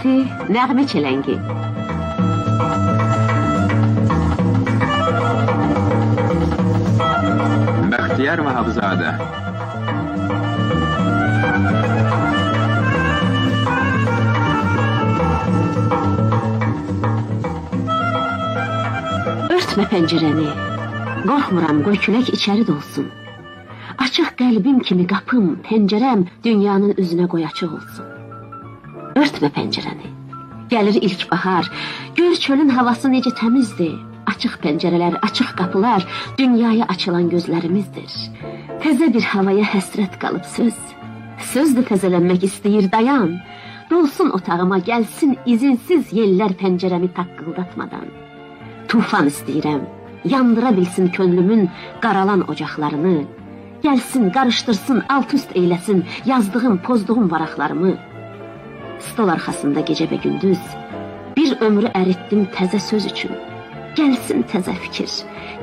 səsi, nəğmə çələngi. Bəxtiyar Vahabzadə. Örtmə pəncərəni, qorxmuram qoy külək içəri dolsun. Açıq qəlbim kimi qapım, pəncərəm dünyanın üzünə qoy açıq olsun. Örtmə pəncərəni, gəlir ilk bahar, gör çölün havası necə təmizdir. Açıq pəncərələr, açıq qapılar dünyaya açılan gözlərimizdir. Təzə bir havaya həsrət qalıb söz. Söz də təzələnmək istəyir, dayan. Dolsun otağıma, gəlsin izinsiz yellər pəncərəmi taqqıldatmadan. Tufan istəyirəm, yandıra bilsin könlümün qaralan ocaqlarını. Gəlsin, qarışdırsın, alt-üst eyləsin yazdığım, pozduğum varaqlarımı. Stol arxasında gecə və gündüz bir ömrü əritdim təzə söz üçün. Gəlsin təzə fikir,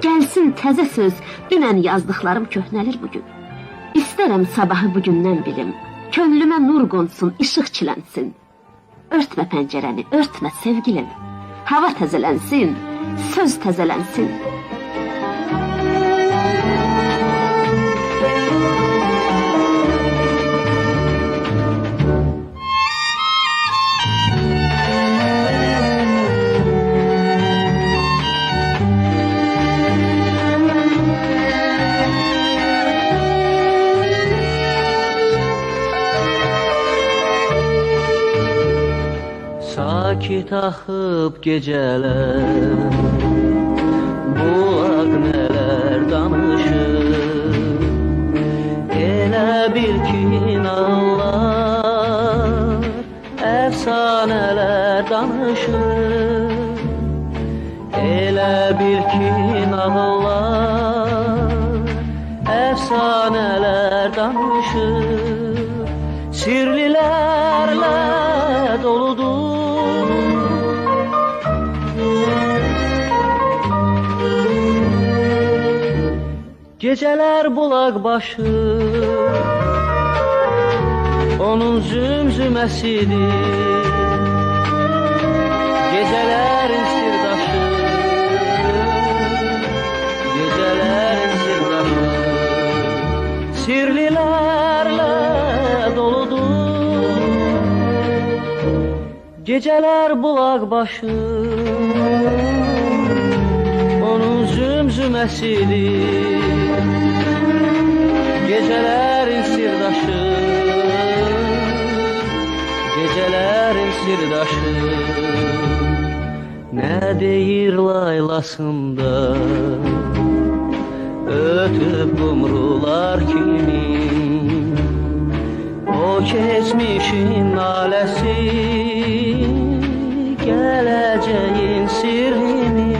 gəlsin təzə söz, dünən yazdıqlarım köhnəlir bugün. İstərəm sabahı bugündən bilim, könlümə nur qonsun, işıq çilənsin. Örtmə pəncərəni, örtmə sevgilim, hava təzələnsin, söz təzələnsin. Sakit axıb gecələr, bulaq nələr danışır. Elə bil ki nağıllar, əfsanələr danışır. Elə bil ki nağıllar, əfsanələr danışır. Sirlilərlə doludur gecələr bulaq başı, onun zümzüməsidir. Gecələrin sirdaşı, gecələrin sirdaşı, sirlilərlə doludur. Gecələr bulaq başı, onun zümzüməsidir. Gecələrin sirdaşı, gecələrin sirdaşı. Nə deyir laylasında, ötüb qumrular kimi. O keçmişin naləsi, gələcəyin sirrini.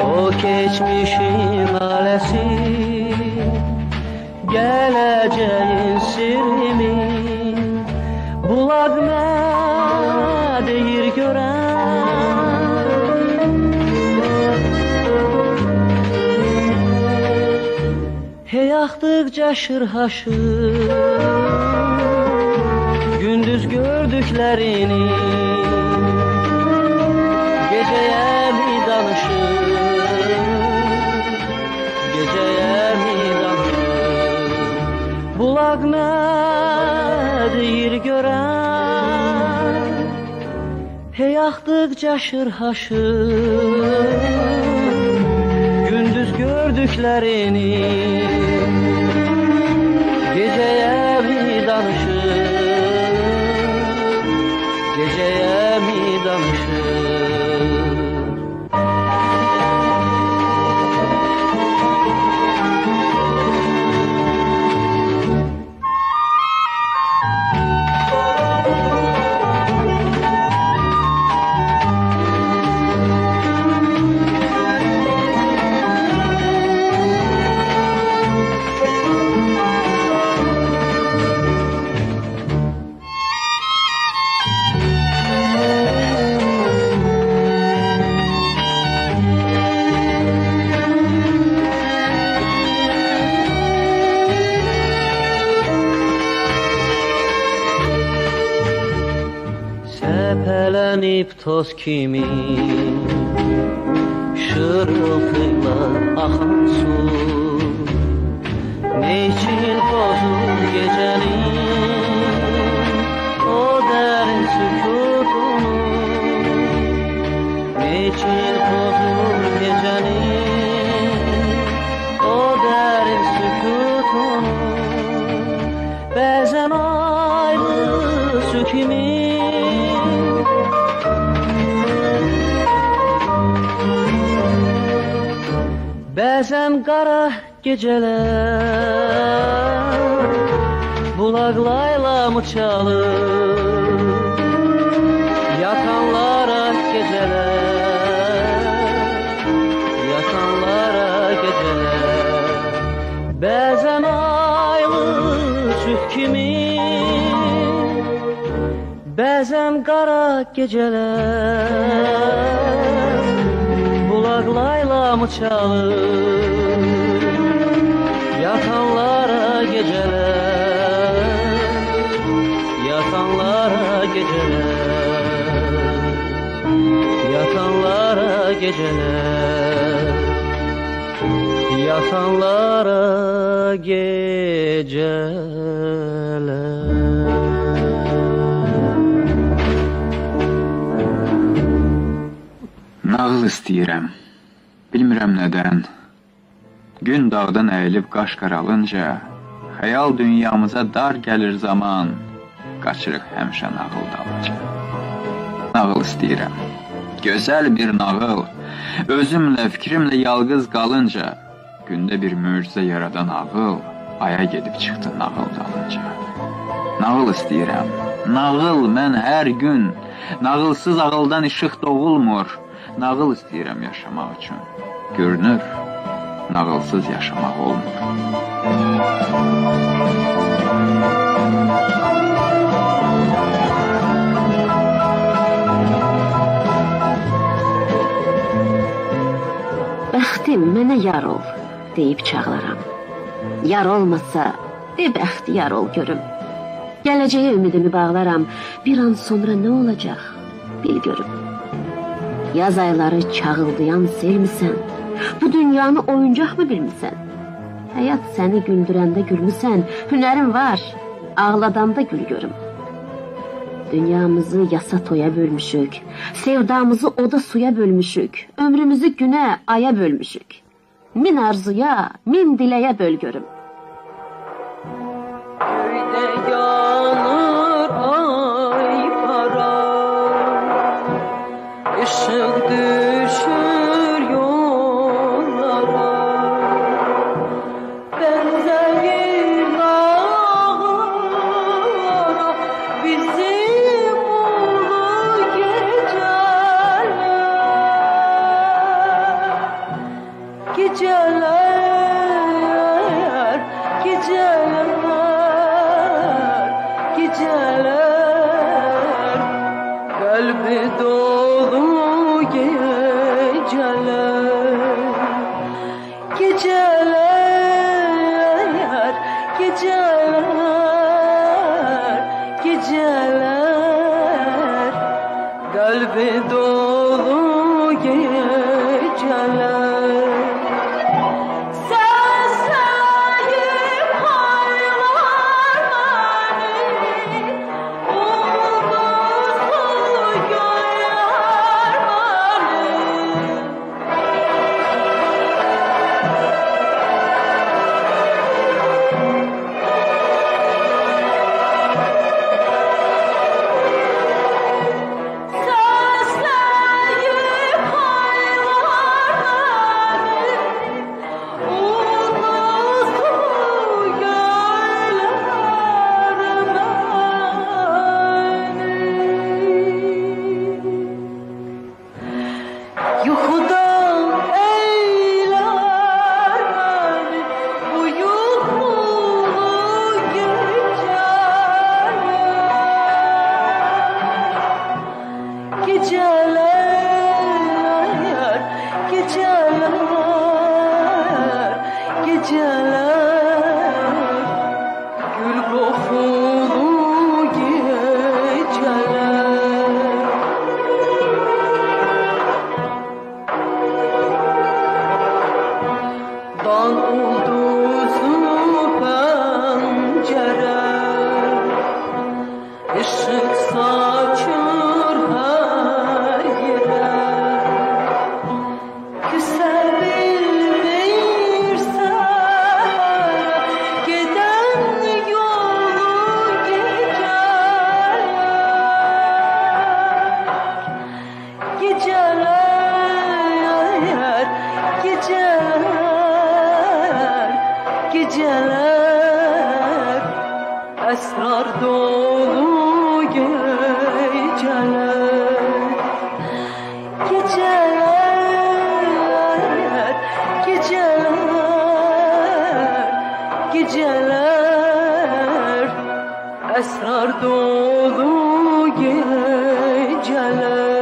O keçmişin naləsi, gələcəyin sirrini. Bulaq nə deyir görən, hey axdıqca şırhaşır, gündüz gördüklərini gecəyə mi danışır, gecəyə mi danışır. Bulaq nə deyir görən, hey axdıqca şırhaşır, gündüz gördüklərini gecəyə mi danışır, gecəyə mi danışır. toz kimi şırıltıyla akan su. Ne için bozur gecenin o derin sükutunu? Ne için bozur gecenin o derin sükutunu? Bazen ayrı su kimi bazen kara geceler bulaklayla mı çalır? Yakanlara geceler, yakanlara geceler. Bazen aylı süt kimi, bazen kara geceler bulaklayla mı çalır? Yakanlara geceler, yakanlara geceler, yakanlara geceler, yakanlara geceler. Nağıl istəyirəm. Bilmirəm nədən. Gün dağdan əyilib qaş qaralınca, xəyal dünyamıza dar gəlir zaman, qaçırıq həmişə nağıl dalınca. Nağıl istəyirəm. Gözəl bir nağıl. Özümlə, fikrimlə yalqız qalınca, gündə bir möcüzə yaradan ağıl, aya gedib çıxdı nağıl dalınca. Nağıl istəyirəm. Nağıl mən hər gün. Nağılsız ağıldan işıq doğulmur. Nağıl istəyirəm yaşamaq üçün. Görünür, nağılsız yaşamaq olmur. Bəxtim mənə yar ol, deyib çağlaram. Yar olmasa, bir bəxtiyar ol görüm. Gələcəyə ümidimi bağlaram, bir an sonra nə olacaq, bil görüm. Yaz ayları çağıldayan selmisən, bu dünyanı oyuncaq mı bilmisən? Həyat səni güldürəndə gülmüsən, hünərin var, ağladanda gül görüm. Dünyamızı yasa toya bölmüşük, sevdamızı oda suya bölmüşük, ömrümüzü günə, aya bölmüşük. Min arzuya, min diləyə böl görüm. Köyde yanır ay para, ışık düşür yollara. Benzerir dağlara bizim ulu geceler. Geceler, geceler, geceler, kalbi dolu geceler. Geceler, geceler, geceler, kalbi dolu geceler. geceler, esrar dolu geceler, geceler, geceler, geceler, esrar dolu geceler.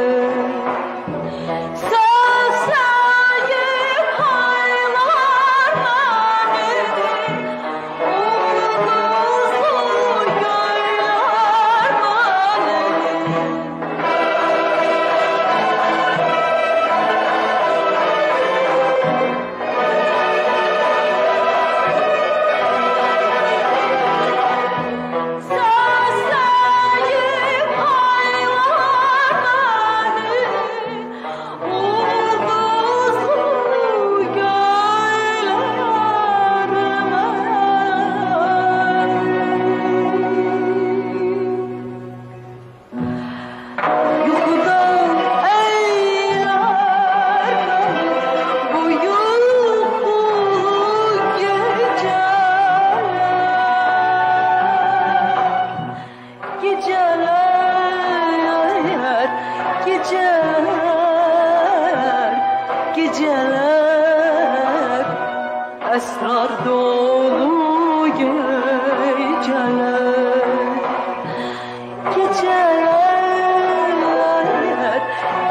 Geceler, esrar dolu geceler, geceler,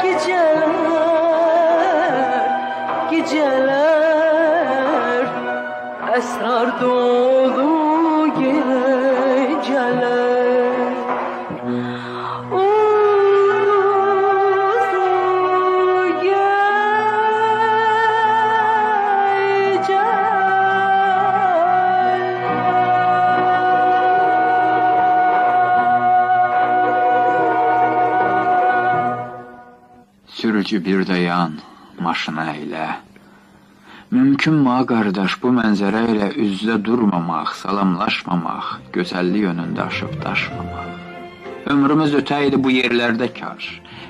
geceler, geceler, esrar dolu geceler. Sürücü bir dayan, maşına əylə. Mümkün ma qardaş bu mənzərə ilə üzdə durmamaq, salamlaşmamaq, gözəllik önündə aşıb daşmamaq. Ömrümüz ötəydi bu yerlərdə kar.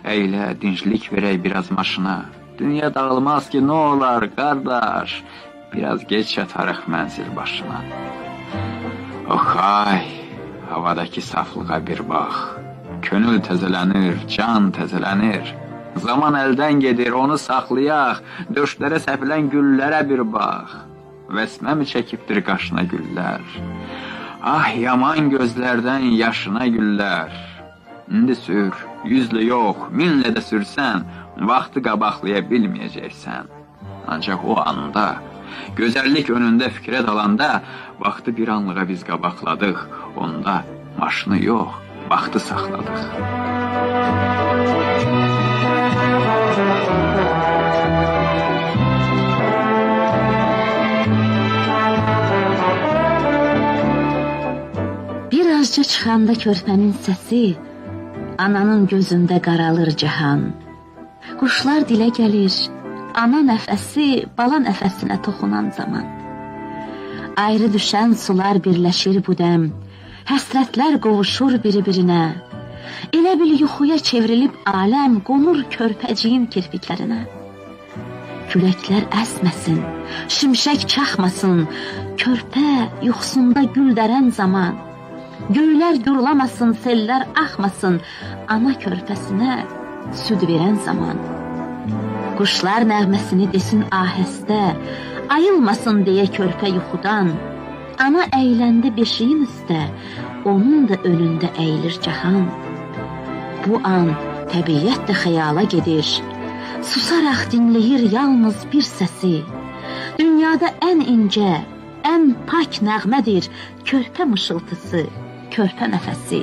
Əylə, dinclik verək biraz maşına. Dünya dağılmaz ki, nə olar qardaş? Biraz geç çatarıq mənzil başına. Oxay, havadakı saflığa bir bax. Könül təzələnir, can təzələnir. Zaman əldən gedir, onu saxlayaq, döşlərə səpilən güllərə bir bax. Vəsmə mi çəkibdir qaşına güllər? Ah, yaman gözlərdən yaşına güllər. İndi sür, yüzlə yox, minlə də sürsən, vaxtı qabaqlaya bilməyəcəksən. Ancaq o anda, gözəllik önündə fikrə dalanda, vaxtı bir anlığa biz qabaqladıq, onda maşını yox, vaxtı saxladıq. Birazca çıxanda körpənin səsi, ananın gözündə qaralır cahan. Quşlar dilə gəlir, ana nəfəsi bala nəfəsinə toxunan zaman. Ayrı düşən sular birləşir bu dəm, həsrətlər qovuşur bir-birinə. Elə bil yuxuya çevrilib aləm qonur körpəciyin kirpiklərinə. Küləklər əsməsin, şimşək çaxmasın, körpə yuxusunda gül dərən zaman. Göylər gurlamasın, sellər axmasın, ana körpəsinə süd verən zaman. Quşlar nəğməsini desin ahəstə, ayılmasın deyə körpə yuxudan. Ana əyləndi beşiyin üstə, onun da önündə əyilir cahan. Bu an təbiyyət də xəyala gedir, susaraq dinləyir yalnız bir səsi. Dünyada ən incə, ən pak nəğmədir körpə mışıltısı, körpə nəfəsi.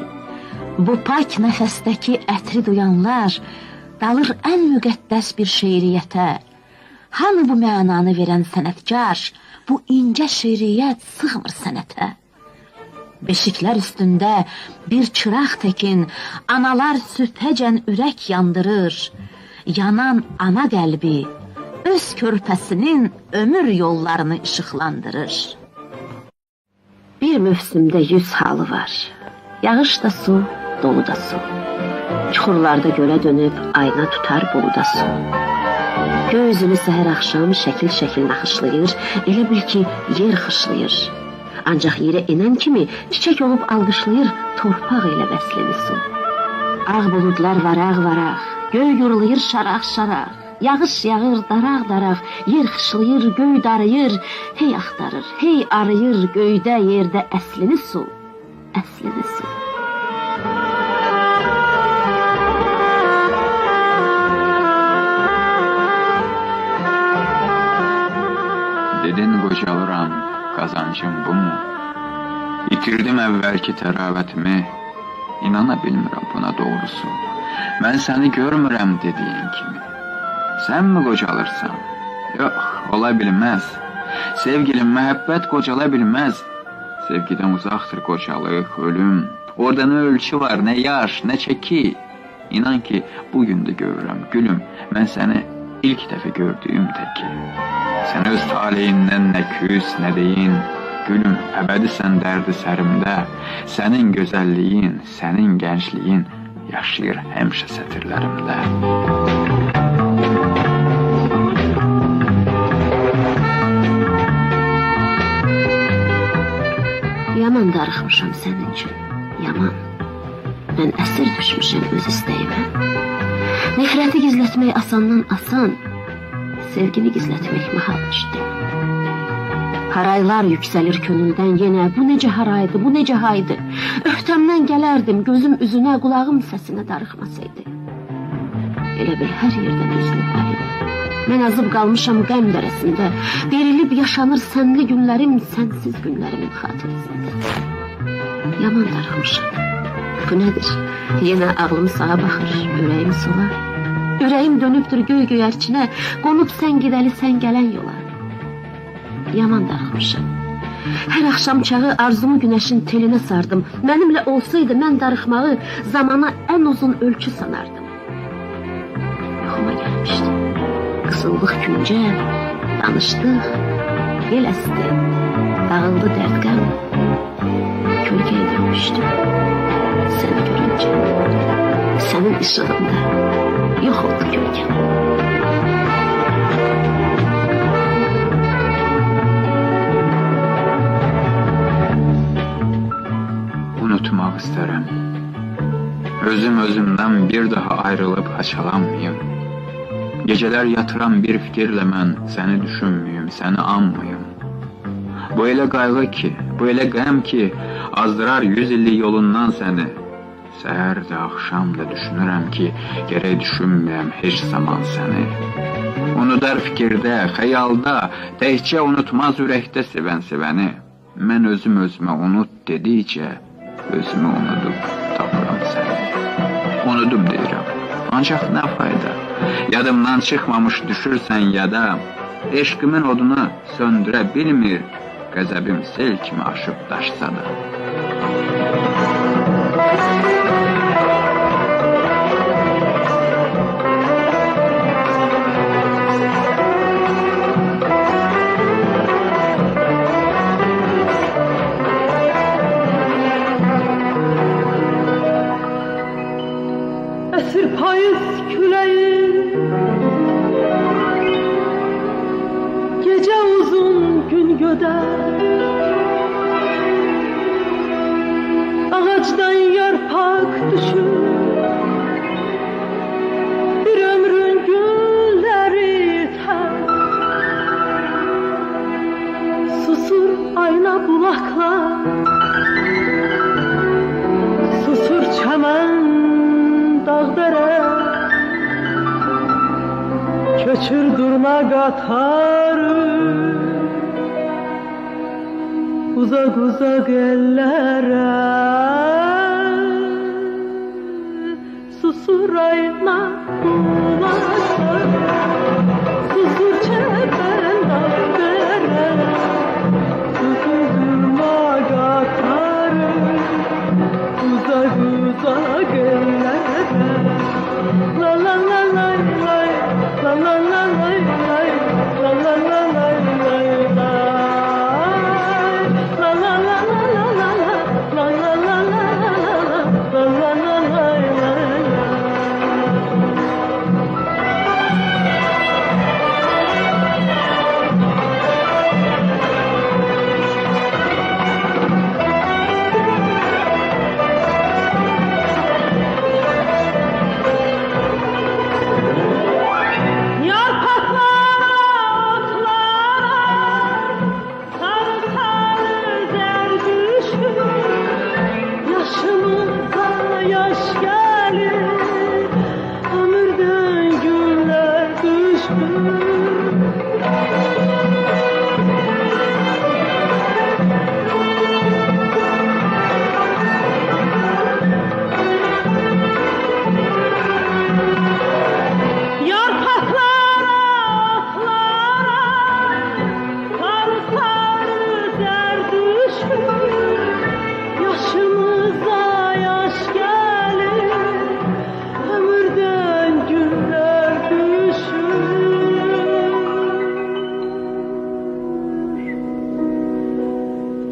Bu pak nəfəsdəki ətri duyanlar dalır ən müqəddəs bir şeiriyyətə. Hanı bu mənanı verən sənətkar, bu incə şeiriyyət sığmır sənətə. Beşiklər üstündə bir çıraq təkin, analar sübhəcən ürək yandırır. Yanan ana qəlbi öz körpəsinin ömür yollarını işıqlandırır. Bir mövsümdə 100 halı var. Yağış da su, dolu da su. Çuxurlarda gölə dönüb ayna tutar bolu da su. Göy üzünü səhər axşam şəkil-şəkil naxışlayır, elə bil ki, yer xışlayır. Ancaq yerə enən kimi çiçək olub alqışlayır torpaq ilə vəslini su. Ağ buludlar varaq-varaq, göy yorulayır şaraq-şaraq. Yağış yağır daraq-daraq, yer xışlayır, göy darıyır, hey axtarır, hey arıyır göydə, yerdə əslini su, əslini su. Dedin qocalıram, qazancım bu mu? İtirdim əvvəlki təravətimi, inana bilmirəm buna doğrusu. Mən səni görmürəm dediyin kimi. Sən mi qocalırsan? Yox, ola bilməz. Sevgilim, məhəbbət qocala bilməz. Sevgidən uzaqdır qocalıq, ölüm. Orada nə ölçü var, nə yaş, nə çəki. İnan ki, bugün də görürəm, gülüm. Mən səni ilk dəfə gördüyüm təki. Sən öz taleyindən nə küs, nə deyin. Gülüm, əbədisən dərdi sərimdə. Sənin gözəlliyin, sənin gəncliyin yaşayır həmişə sətirlərimdə. Yaman darıxmışam sənin üçün, yaman. Mən əsir düşmüşəm öz istəyimə. Nifrəti gizlətmək asandan asan, sevgini gizlətmək mahalmışdı. Haraylar yüksəlir könüldən yenə, bu necə haraydı, bu necə haydı. Öhdəmdən gələrdim, gözüm üzünə, qulağım səsinə darıxmasaydı. Elə bil hər yerdən üzülüb ayıb. Mən azıb qalmışam qəm dərəsində, derilib yaşanır sənli günlərim, sənsiz günlərimin xatirəsində. Yaman darıxmışam. Bu nədir? Yenə ağlım sağa baxır, ürəyim sola. Ürəyim dönübdür göy göyərçinə, qonub sən gidəli sən gələn yola. Yaman darıxmışam. Hər axşam çağı arzumu günəşin telinə sardım. Mənimlə olsaydı mən darıxmağı zamana ən uzun ölçü sanardım. Yuxuma gəlmişdi. Qısıldıq küncə, danışdıq, yel əsdi, dağıldı dərdqəm, kölgəyə dönmüşdüm. Səni görüncə, sənin işığında yox oldu kölgəm. Unutmaq istərəm. Özüm özümdən bir daha ayrılıb haçalanmayım. Gecələr yatıram bir fikirlə mən, səni düşünməyim, səni anmayım. Bu elə qayğı ki, bu elə qəm ki, azdırar 100 illik yolundan səni. Səhər də, axşam da düşünürəm ki, gərək düşünməyəm heç zaman səni. Unudar fikirdə, xəyalda, təkcə unutmaz ürəkdə sevən-sevəni. Mən özüm özümə unut dedikcə, özümü unudub tapıram səni. Unudum deyirəm, ancaq nə fayda? Yadımdan çıxmamış düşürsən yada, eşqimin odunu söndürə bilmir, qəzəbim sel kimi aşıb daşsa da. Əsir payız küləyi, gecə uzun gün gödər. Ağacdan yarpaq düşür, bir ömrün gülləri itər. Susur ayna bulaqlar, susur çəmən dağdərə, köçür durna qatarı, uzaq-uzaq ellərə. Susur ayna bulaqlar, susur çəmən dağdərə, köçür durna qatarı, uzaq-uzaq ellərə. La la la la la, la la la la la, la la la la la la, la la la la la la, la la la la la, la la la la la.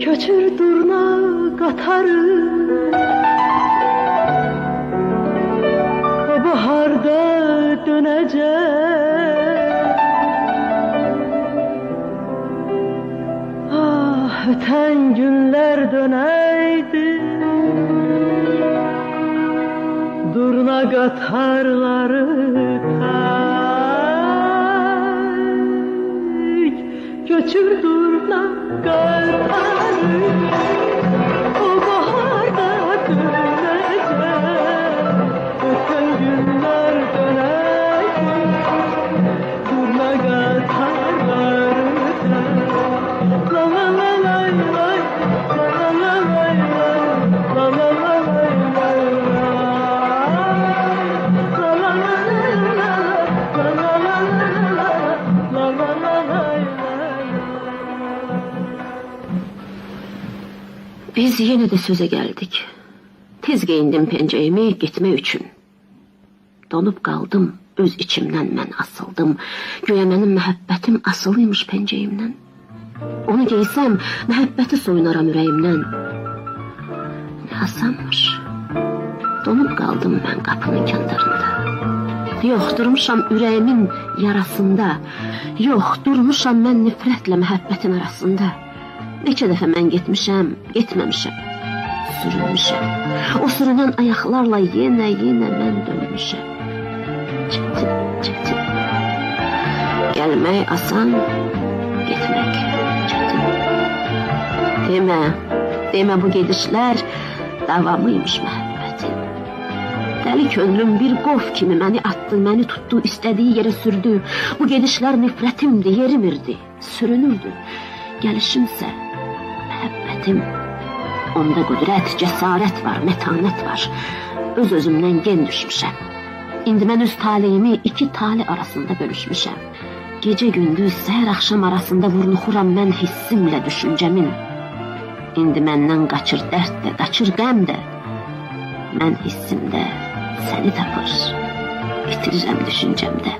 köçür durna qatarı. O baharda dönəcək. Ah, ötən günlər dönəydi. Durna qatarları tək. Köçür durna qatarı. O baharda dönəcək. Ötən günlər dönəydi. Durna qatarları tək. La la la lay lay, la la la lay lay, la la la lay lay lay. Biz yenə də sözə gəldik. Tez geyindim pencəyimi getmək üçün. Donub qaldım, öz içimdən mən asıldım. Güya mənim məhəbbətim asılıymış pencəyimdən. Onu giysəm, məhəbbəti soyunaram ürəyimdən. Nə asanmış. Donub qaldım mən qapının kəndarında. Yox, durmuşam ürəyimin yarasında. Yox, durmuşam mən nifrətlə məhəbbətin arasında. Neçə dəfə mən getmişəm, getməmişəm. Sürünmüşəm. O sürünən ayaqlarla yenə mən dönmüşəm. Çətin. Gəlmək asan, getmək çətin. Demə bu gedişlər davamıymış məhəbbətin. Dəli könlüm bir qov kimi məni atdı, məni tutdu, istədiyi yerə sürdü. Bu gedişlər nifrətimdi, yerimirdi, sürünürdü. Gəlişimsə məhəbbətim. Onda qüdrət, cəsarət var, mətanət var. Öz-özümdən gen düşmüşəm. İndi mən öz taleyimi iki tali arasında bölüşmüşəm. Gecə gündüz, səhər axşam arasında vurnuxuram mən hissimlə düşüncəmin. İndi məndən qaçır dərd də, qaçır qəm də. Mən hissimdə səni tapır, bitirirəm düşüncəmdə.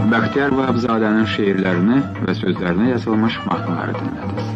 Bəxtiyar Vahabzadənin şeirlərini və sözlərinə yazılmış mahnıları dinlədiniz.